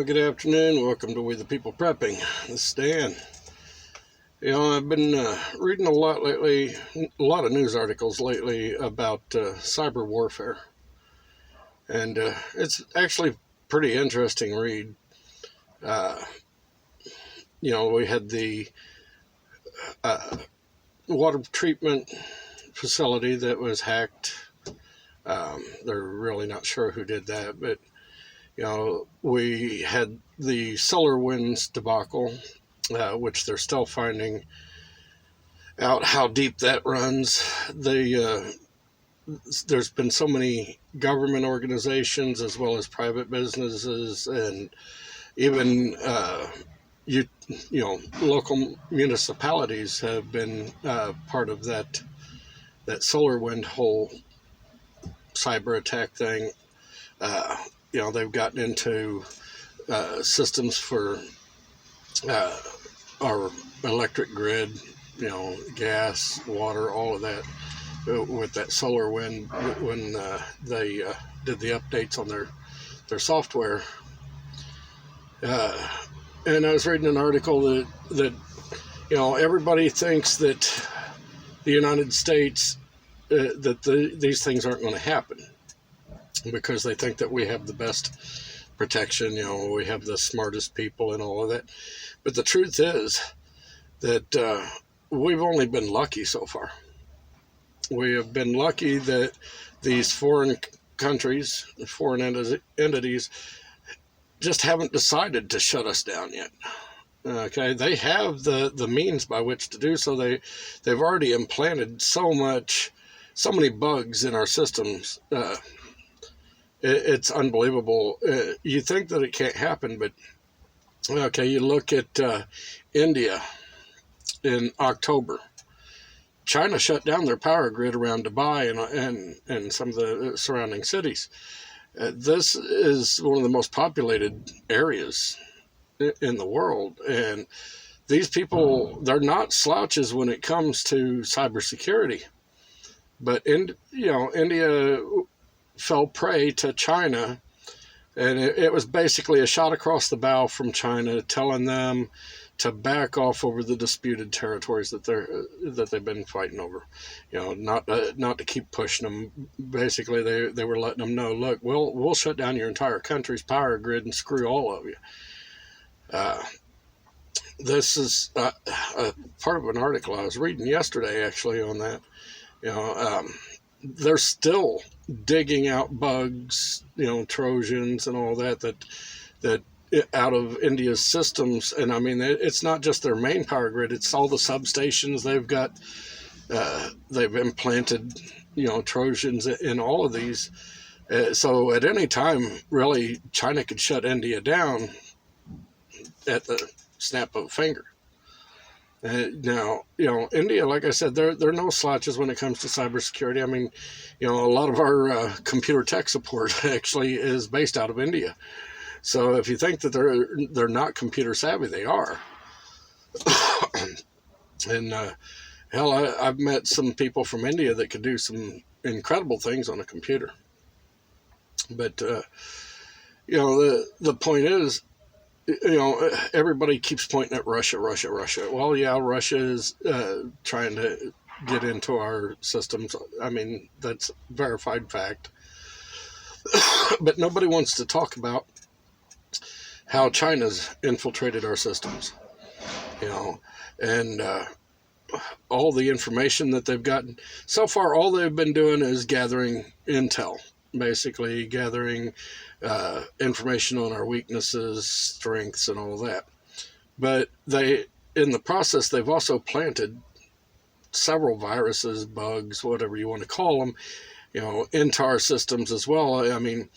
Good afternoon. Welcome to We the People Prepping. This is Dan. I've been reading a lot lately, a lot of news articles lately about cyber warfare. And it's actually pretty interesting read. We had the water treatment facility that was hacked. They're really not sure who did that, but we had the SolarWinds debacle, which they're still finding out how deep that runs. There's been so many government organizations as well as private businesses, and even local municipalities have been part of that SolarWind whole cyber attack thing. They've gotten into systems for our electric grid, gas, water, all of that, with that SolarWind when they did the updates on their software. And I was reading an article that everybody thinks that the United States, these things aren't going to happen, because they think that we have the best protection, we have the smartest people and all of that. But the truth is that we've only been lucky so far. We have been lucky that these foreign countries, foreign entities, just haven't decided to shut us down yet. Okay, they have the means by which to do so. They've already implanted so many bugs in our systems. It's unbelievable. You think that it can't happen, but okay, you look at India in October. China shut down their power grid around Dubai and some of the surrounding cities. This is one of the most populated areas in the world, and these people, they're not slouches when it comes to cybersecurity. But India fell prey to China, and it was basically a shot across the bow from China, telling them to back off over the disputed territories that they've been fighting over. Not to keep pushing them. Basically, they were letting them know, look, we'll shut down your entire country's power grid and screw all of you. This is a part of an article I was reading yesterday, actually, on that. They're still digging out bugs, Trojans and all that out of India's systems. And I mean, it's not just their main power grid, it's all the substations they've got. They've implanted, Trojans in all of these. So at any time, really, China could shut India down at the snap of a finger. Now, India, like I said, they're no slouches when it comes to cybersecurity. I mean, a lot of our computer tech support actually is based out of India. So if you think that they're not computer savvy, they are. And hell, I've met some people from India that could do some incredible things on a computer. But the point is, everybody keeps pointing at Russia. Well, yeah, Russia is trying to get into our systems. I mean, that's verified fact. But nobody wants to talk about how China's infiltrated our systems, and all the information that they've gotten. So far, all they've been doing is gathering intel, basically gathering information on our weaknesses, strengths, and all that. But in the process, they've also planted several viruses, bugs, whatever you want to call them, into our systems as well. I mean,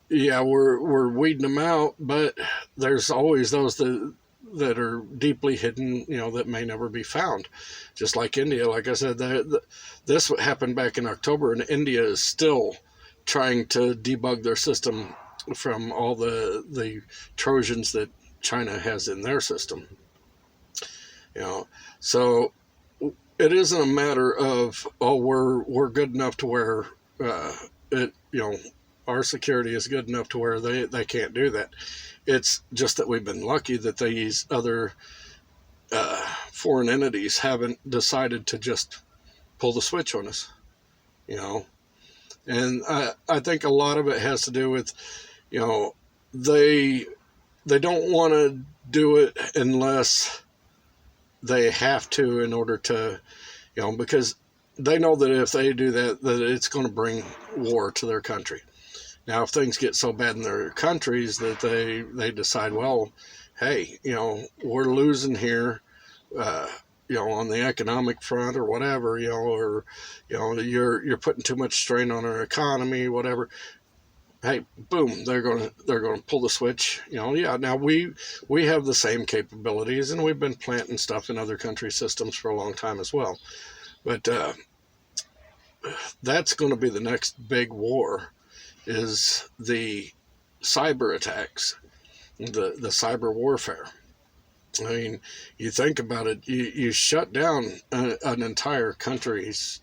yeah, we're weeding them out, but there's always those that are deeply hidden, that may never be found. Just like India, like I said, this happened back in October, and India is still trying to debug their system from all the Trojans that China has in their system. So it isn't a matter of, we're good enough to where our security is good enough to where they can't do that. It's just that we've been lucky that these other foreign entities haven't decided to just pull the switch on us, you know. And I think a lot of it has to do with, you know, they don't want to do it unless they have to, in order to, you know, because they know that if they do that, that it's going to bring war to their country. Now, if things get so bad in their countries that they decide, well, hey, you know, we're losing here, you know, on the economic front or whatever, you know, or, you know, you're putting too much strain on our economy, whatever. Hey, boom, they're gonna pull the switch. You know, yeah. Now we have the same capabilities, and we've been planting stuff in other country systems for a long time as well. But that's going to be the next big war, is the cyber attacks, the cyber warfare. I mean, you think about it, you shut down an entire country's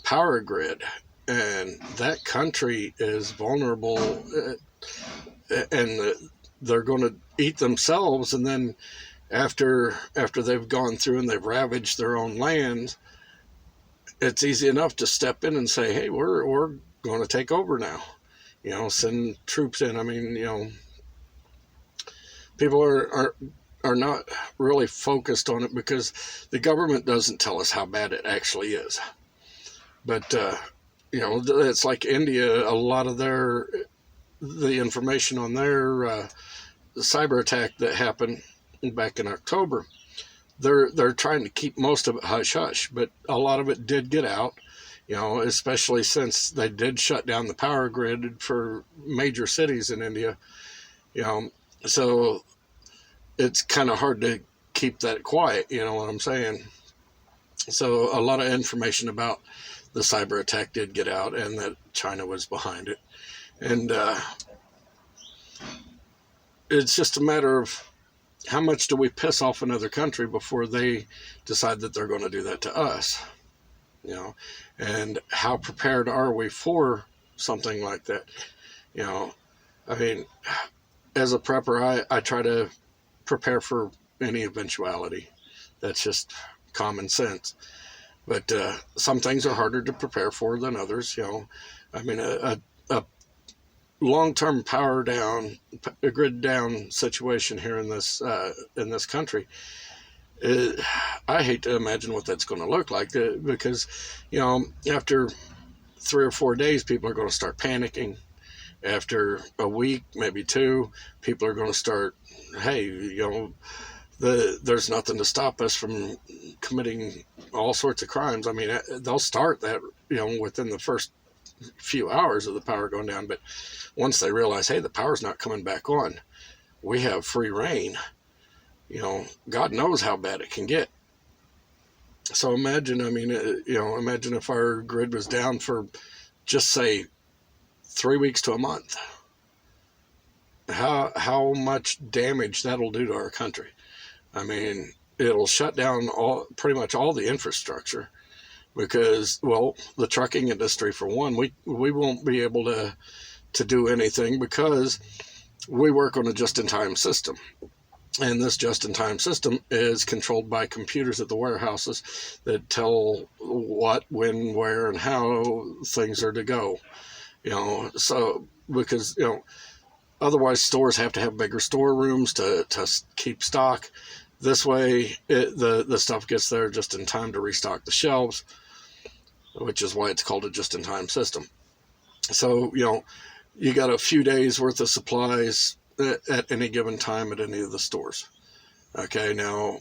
power grid, and that country is vulnerable, and they're going to eat themselves. And then after they've gone through and they've ravaged their own land, it's easy enough to step in and say, hey, we're going to take over now, you know, send troops in. I mean, you know, people are not really focused on it because the government doesn't tell us how bad it actually is. But you know, it's like India. A lot of the information on their cyber attack that happened back in October, they're trying to keep most of it hush hush, but a lot of it did get out. You know, especially since they did shut down the power grid for major cities in India. You know, so it's kind of hard to keep that quiet, you know what I'm saying? So a lot of information about the cyber attack did get out, and that China was behind it. And it's just a matter of how much do we piss off another country before they decide that they're going to do that to us, you know? And how prepared are we for something like that? You know, I mean, as a prepper, I try to prepare for any eventuality. That's just common sense. But some things are harder to prepare for than others. You know, I mean, a long-term power down, a grid down situation here in this country, I hate to imagine what that's going to look like, because, you know, after 3 or 4 days, people are going to start panicking. After a week, maybe 2, people are going to start, hey, you know, there's nothing to stop us from committing all sorts of crimes. I mean, they'll start that, you know, within the first few hours of the power going down. But once they realize, hey, the power's not coming back on, we have free reign, you know, God knows how bad it can get. So imagine, I mean, you know, imagine if our grid was down for, just say, 3 weeks to a month. How much damage that'll do to our country. I mean, it'll shut down pretty much all the infrastructure, because, well, the trucking industry, for one, we won't be able to do anything, because we work on a just-in-time system. And this just-in-time system is controlled by computers at the warehouses that tell what, when, where, and how things are to go. You know, so, because, you know, otherwise stores have to have bigger storerooms to keep stock. This way, the stuff gets there just in time to restock the shelves, which is why it's called a just-in-time system. So, you know, you got a few days worth of supplies at any given time at any of the stores. Okay, now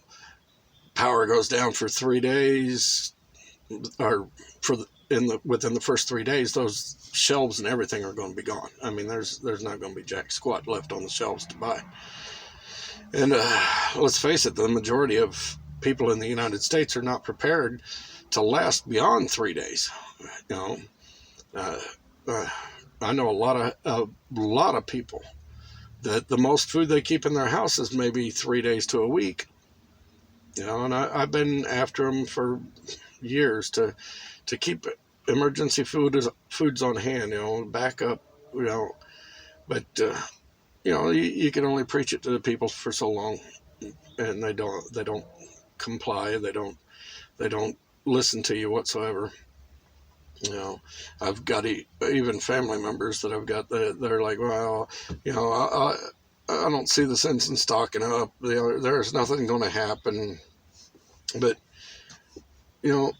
power goes down for 3 days, or within the first 3 days, those shelves and everything are going to be gone. I mean, there's not going to be jack squat left on the shelves to buy. And let's face it, the majority of people in the United States are not prepared to last beyond 3 days. You know, I know a lot of people that the most food they keep in their house is maybe 3 days to a week. You know, and I've been after them for years to keep emergency foods on hand. You know, backup you know. But you can only preach it to the people for so long, and they don't comply. They don't listen to you whatsoever. I've got even family members that I've got that are like, well, I don't see the sense in stocking up. There's nothing going to happen. But you know,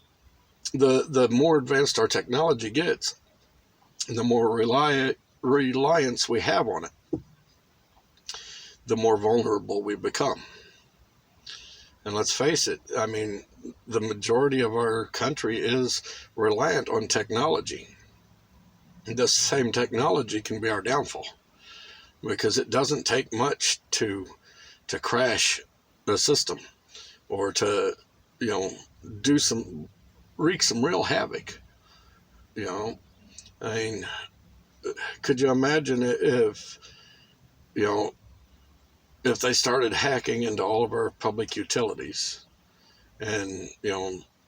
the more advanced our technology gets, the more reliance we have on it, the more vulnerable we become. And let's face it, I mean, the majority of our country is reliant on technology. This same technology can be our downfall, because it doesn't take much to crash the system, or to you know do some wreak some real havoc. you know I mean, could you imagine if you know if they started hacking into all of our public utilities, and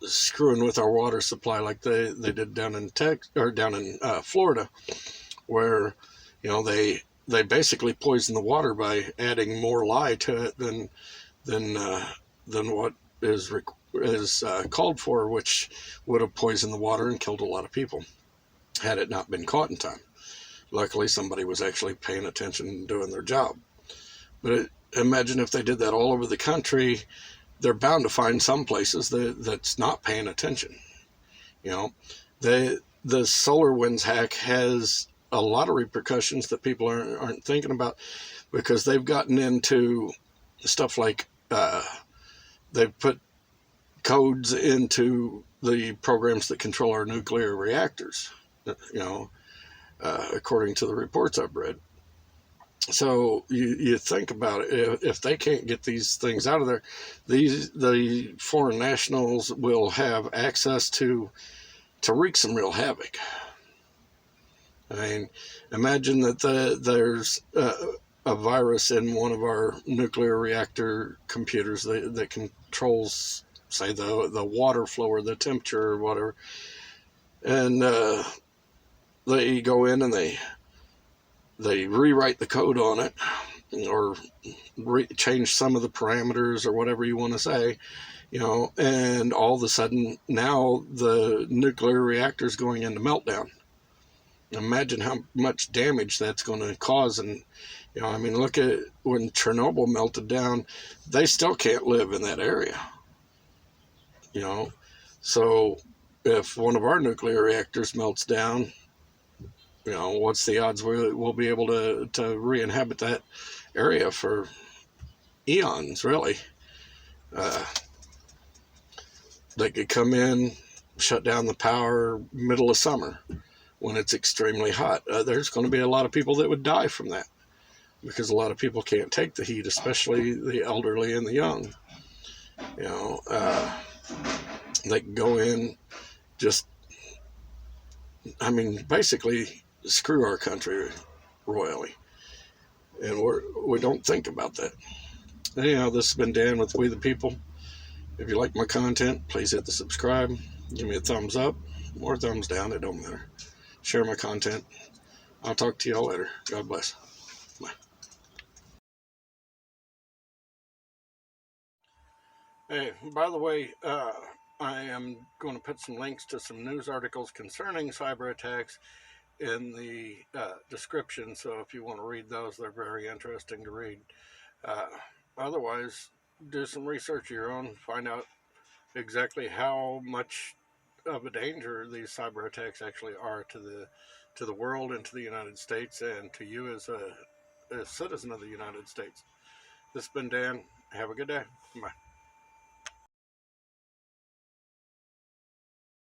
screwing with our water supply like they did down in Florida, where they basically poison the water by adding more lye to it than what is called for, which would have poisoned the water and killed a lot of people had it not been caught in time. Luckily, somebody was actually paying attention and doing their job. But imagine if they did that all over the country. They're bound to find some places that's not paying attention. You know, the solar winds hack has a lot of repercussions that people aren't thinking about, because they've gotten into stuff like they've put codes into the programs that control our nuclear reactors, according to the reports I've read. So you think about it, if they can't get these things out of there, the foreign nationals will have access to wreak some real havoc. I mean, imagine that there's a virus in one of our nuclear reactor computers that controls, say, the water flow or the temperature or whatever, and they go in and they rewrite the code on it, or change some of the parameters or whatever you want to say, and all of a sudden now the nuclear reactor is going into meltdown. Imagine how much damage that's going to cause. And look at when Chernobyl melted down. They still can't live in that area. So if one of our nuclear reactors melts down, what's the odds we'll be able to re-inhabit that area for eons, really? They could come in, shut down the power middle of summer when it's extremely hot. There's going to be a lot of people that would die from that, because a lot of people can't take the heat, especially the elderly and the young. They can go in, basically screw our country royally, and we don't think about that. Anyhow, this has been Dan with We the People. If you like my content, please hit the subscribe, give me a thumbs up or thumbs down, it don't matter. Share my content. I'll talk to y'all later. God bless. Bye. Hey, by the way, I am going to put some links to some news articles concerning cyber attacks in the description, so if you want to read those, they're very interesting to read. Otherwise, do some research of your own, find out exactly how much of a danger these cyber attacks actually are to the world and to the United States, and to you as a citizen of the United States. This has been Dan. Have a good day. Bye.